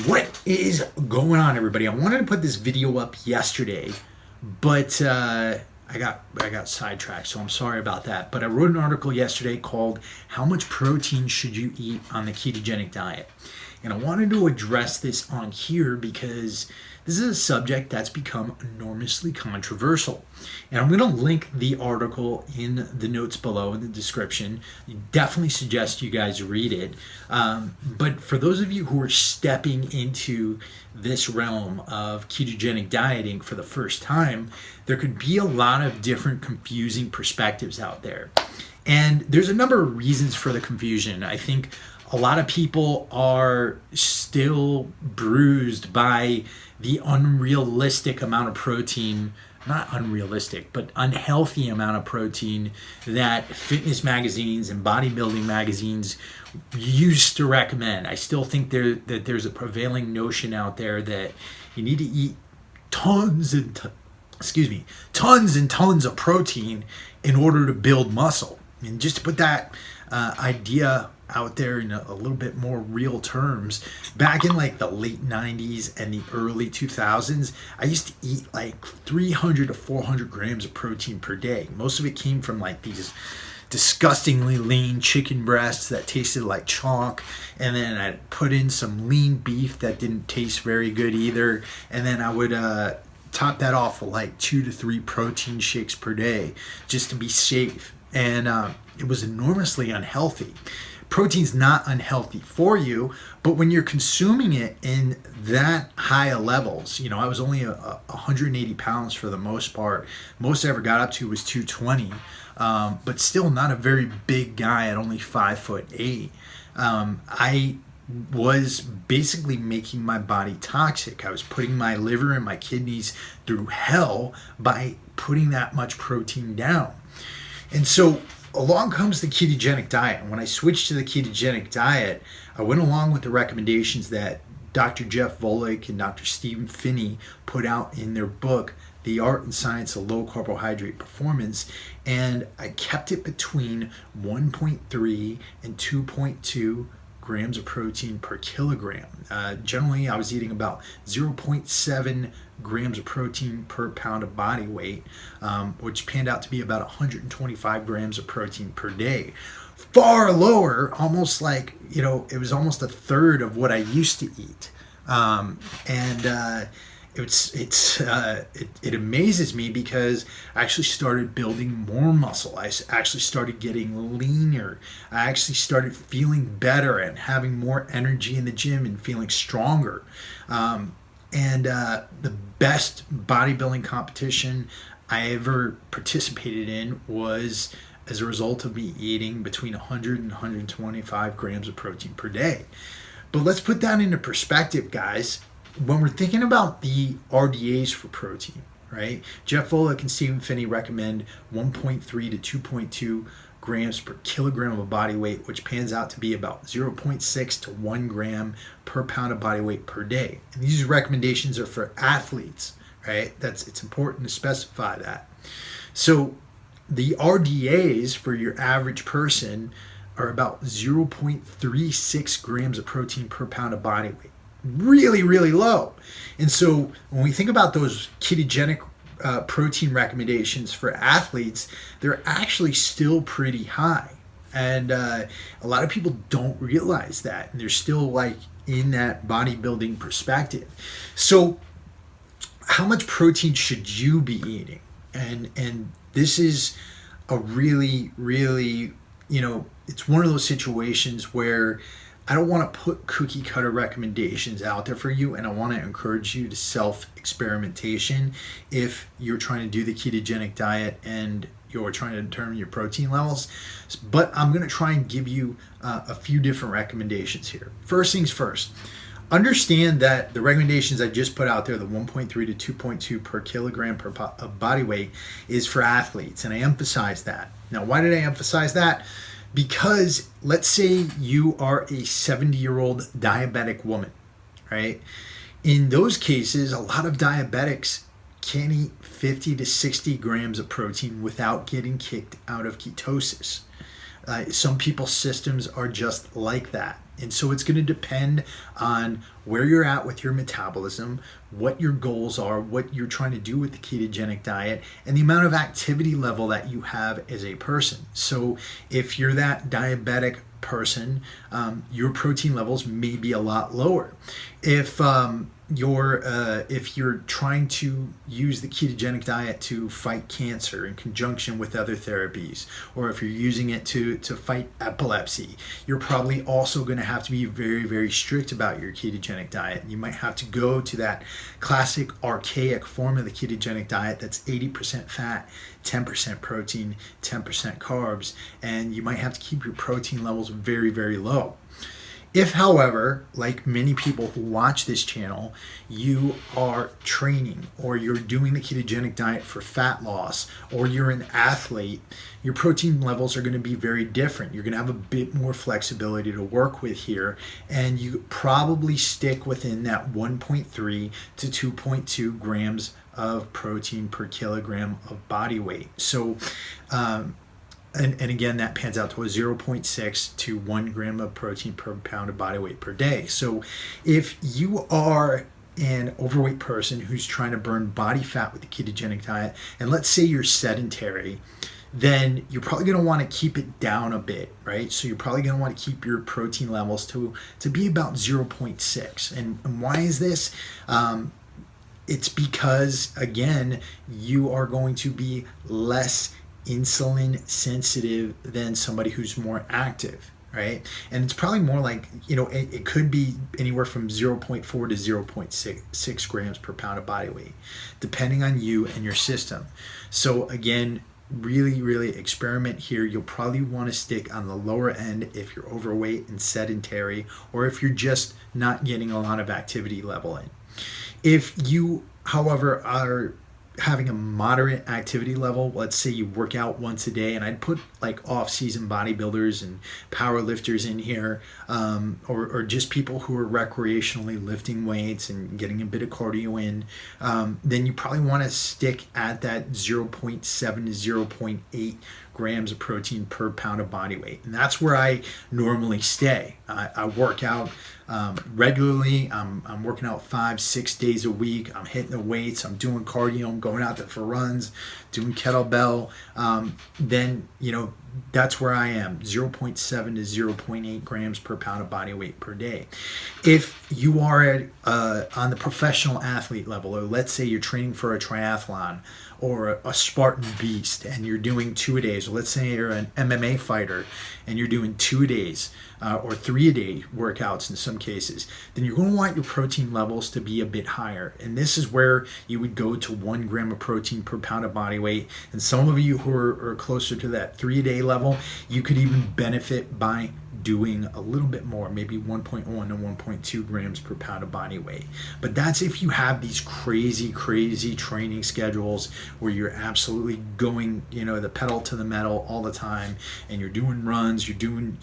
What is going on, everybody? I wanted to put this video up yesterday, but I got sidetracked, so I'm sorry about that. But I wrote an article yesterday called "How Much Protein Should You Eat on the Ketogenic Diet?" And I wanted to address this on here because this is a subject that's become enormously controversial. And I'm going to link the article in the notes below in the description. Definitely suggest you guys read it. But for those of you who are stepping into this realm of ketogenic dieting for the first time, there could be a lot of different confusing perspectives out there. And there's a number of reasons for the confusion. I think a lot of people are still bruised by the unrealistic amount of protein, not unrealistic, but unhealthy amount of protein that fitness magazines and bodybuilding magazines used to recommend. I still think that there's a prevailing notion out there that you need to eat tons and tons of protein in order to build muscle. And just to put that idea out there in a little bit more real terms, back in like the late 90s and the early 2000s, I used to eat like 300 to 400 grams of protein per day. Most of it came from like these disgustingly lean chicken breasts that tasted like chalk, and then I'd put in some lean beef that didn't taste very good either, and then I would top that off with like 2 to 3 protein shakes per day just to be safe. And it was enormously unhealthy. Protein's not unhealthy for you, but when you're consuming it in that high levels, I was only 180 pounds for the most part. Most I ever got up to was 220, but still not a very big guy at only 5'8". I was basically making my body toxic. I was putting my liver and my kidneys through hell by putting that much protein down. And so along comes the ketogenic diet. And when I switched to the ketogenic diet, I went along with the recommendations that Dr. Jeff Volek and Dr. Stephen Phinney put out in their book, The Art and Science of Low Carbohydrate Performance. And I kept it between 1.3 and 2.2 grams of protein per kilogram. Generally, I was eating about 0.7 grams of protein per pound of body weight, which panned out to be about 125 grams of protein per day. Far lower, almost like, it was almost a third of what I used to eat. It amazes me because I actually started building more muscle. I actually started getting leaner. I actually started feeling better and having more energy in the gym and feeling stronger. The best bodybuilding competition I ever participated in was as a result of me eating between 100 and 125 grams of protein per day. But let's put that into perspective, guys. When we're thinking about the RDAs for protein, right? Jeff Volek and Stephen Phinney recommend 1.3 to 2.2 grams per kilogram of body weight, which pans out to be about 0.6 to 1 gram per pound of body weight per day. And these recommendations are for athletes, right? It's important to specify that. So the RDAs for your average person are about 0.36 grams of protein per pound of body weight. Really, really low. And so when we think about those ketogenic protein recommendations for athletes, they're actually still pretty high. And a lot of people don't realize that. And they're still like in that bodybuilding perspective. So how much protein should you be eating? And this is a really, really, it's one of those situations where I don't want to put cookie cutter recommendations out there for you, and I want to encourage you to self-experimentation if you're trying to do the ketogenic diet and you're trying to determine your protein levels. But I'm going to try and give you a few different recommendations here. First things first, understand that the recommendations I just put out there, the 1.3 to 2.2 per kilogram per body weight, is for athletes, and I emphasize that. Now, why did I emphasize that? Because let's say you are a 70-year-old diabetic woman, right? In those cases, a lot of diabetics can't eat 50 to 60 grams of protein without getting kicked out of ketosis. Some people's systems are just like that. And so it's going to depend on where you're at with your metabolism, what your goals are, what you're trying to do with the ketogenic diet, and the amount of activity level that you have as a person. So if you're that diabetic person, your protein levels may be a lot lower. If you're trying to use the ketogenic diet to fight cancer in conjunction with other therapies, or if you're using it to fight epilepsy, you're probably also going to have to be very, very strict about your ketogenic diet. You might have to go to that classic archaic form of the ketogenic diet that's 80% fat, 10% protein, 10% carbs, and you might have to keep your protein levels very, very low. If, however, like many people who watch this channel, you are training or you're doing the ketogenic diet for fat loss, or you're an athlete, your protein levels are going to be very different. You're going to have a bit more flexibility to work with here, and you probably stick within that 1.3 to 2.2 grams of protein per kilogram of body weight. So, and again, that pans out to a 0.6 to 1 gram of protein per pound of body weight per day. So if you are an overweight person who's trying to burn body fat with the ketogenic diet, and let's say you're sedentary, then you're probably going to want to keep it down a bit, right? So you're probably going to want to keep your protein levels to be about 0.6. And why is this? It's because, again, you are going to be less insulin sensitive than somebody who's more active, right? And it's probably more like, it could be anywhere from 0.4 to 0.6 grams per pound of body weight, depending on you and your system. So again, really, really experiment here. You'll probably want to stick on the lower end if you're overweight and sedentary, or if you're just not getting a lot of activity level in. If you, however, are having a moderate activity level, let's say you work out once a day, and I'd put like off-season bodybuilders and power lifters in here, or just people who are recreationally lifting weights and getting a bit of cardio in, then you probably want to stick at that 0.7 to 0.8 grams of protein per pound of body weight. And that's where I normally stay. I work out regularly. I'm working out 5-6 days a week. I'm hitting the weights. I'm doing cardio. I'm going out there for runs, doing kettlebell. Then, that's where I am, 0.7 to 0.8 grams per pound of body weight per day. If you are on the professional athlete level, or let's say you're training for a triathlon or a Spartan beast and you're doing 2-a-days, or let's say you're an MMA fighter and you're doing 2-a-days or 3-a-day workouts in some cases, then you're going to want your protein levels to be a bit higher. And this is where you would go to 1 gram of protein per pound of body weight. And some of you who are closer to that 3-a-day level, you could even benefit by doing a little bit more, maybe 1.1 to 1.2 grams per pound of body weight. But that's if you have these crazy training schedules where you're absolutely going, the pedal to the metal all the time, and you're doing runs, you're doing,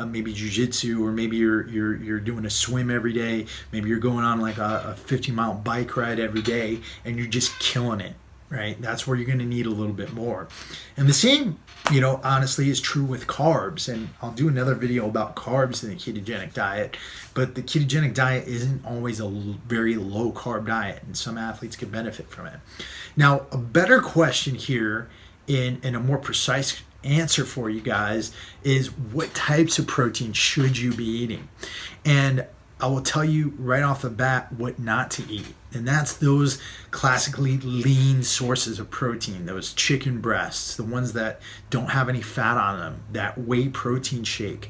maybe jiu-jitsu, or maybe you're doing a swim every day, maybe you're going on like a 50-mile bike ride every day, and you're just killing it. Right? That's where you're going to need a little bit more. And the same, honestly is true with carbs. And I'll do another video about carbs in the ketogenic diet. But the ketogenic diet isn't always a very low carb diet, and some athletes can benefit from it. Now, a better question here in a more precise answer for you guys is, what types of protein should you be eating? And I will tell you right off the bat what not to eat. And that's those classically lean sources of protein, those chicken breasts, the ones that don't have any fat on them, that whey protein shake,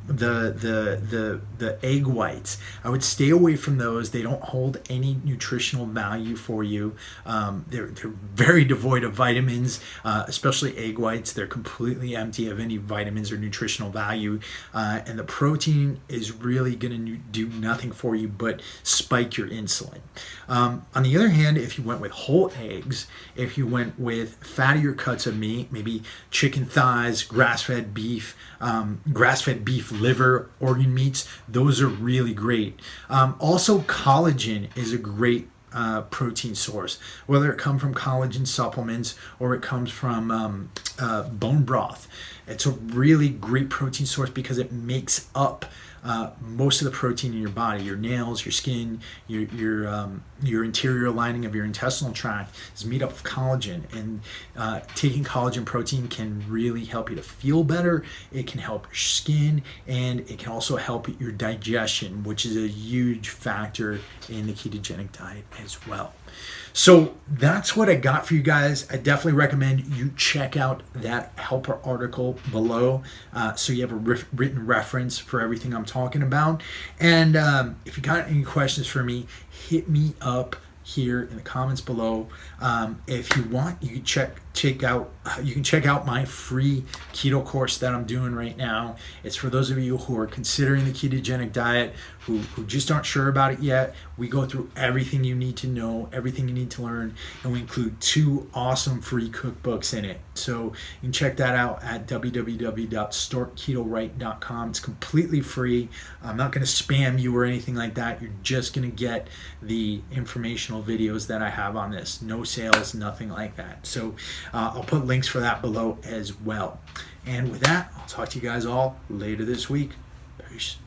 the egg whites. I would stay away from those. They don't hold any nutritional value for you. They're very devoid of vitamins, especially egg whites. They're completely empty of any vitamins or nutritional value. And the protein is really going to do nothing for you but spike your insulin. On the other hand, if you went with whole eggs, if you went with fattier cuts of meat, maybe chicken thighs, grass-fed beef liver, organ meats, those are really great. Also, collagen is a great protein source, whether it comes from collagen supplements or it comes from bone broth. It's a really great protein source because it makes up most of the protein in your body. Your nails, your skin, your interior lining of your intestinal tract is made up of collagen, and taking collagen protein can really help you to feel better. It can help your skin, and it can also help your digestion, which is a huge factor in the ketogenic diet as well. So that's what I got for you guys. I definitely recommend you check out that helper article below, so you have a written reference for everything I'm talking about. And if you got any questions for me, hit me up here in the comments below. If you want, you can check out my free keto course that I'm doing right now. It's for those of you who are considering the ketogenic diet, who just aren't sure about it yet. We go through everything you need to know, everything you need to learn, and we include 2 awesome free cookbooks in it. So you can check that out at www.startketowright.com. It's completely free. I'm not going to spam you or anything like that. You're just going to get the informational videos that I have on this. No sales, nothing like that. So I'll put links for that below as well. And with that, I'll talk to you guys all later this week. Peace.